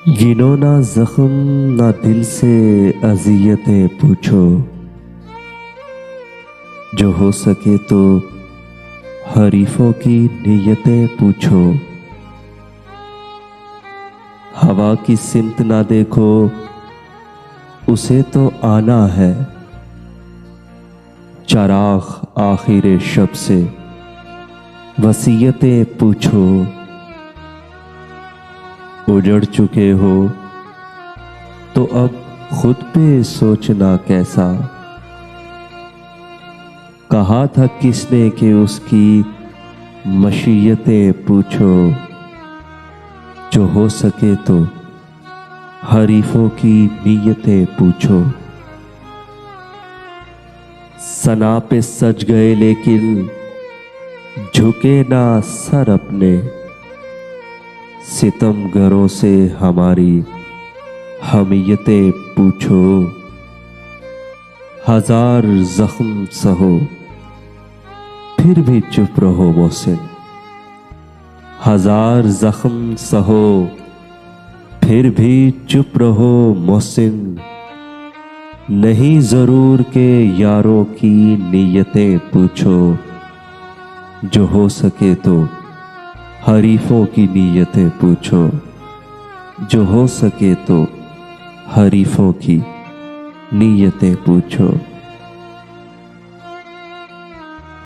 गिनो ना जख्म ना दिल से अजियतें पूछो। जो हो सके तो हरीफों की नीयतें पूछो। हवा की सिमत ना देखो, उसे तो आना है। चराग आखिर शब से वसीयतें पूछो। उजड़ चुके हो तो अब खुद पे सोचना कैसा। कहा था किसने कि उसकी मशीयतें पूछो। जो हो सके तो हरीफों की नीयतें पूछो। सना पे सज गए लेकिन झुके ना सर अपने। सितमगरों से हमारी हमीयतें पूछो। हजार जख्म सहो फिर भी चुप रहो मोहसिन। हजार जख्म सहो फिर भी चुप रहो मोहसिन। नहीं जरूर के यारों की नीयतें पूछो। जो हो सके तो हरीफों की नीयतें पूछो। जो हो सके तो हरीफों की नीयतें पूछो।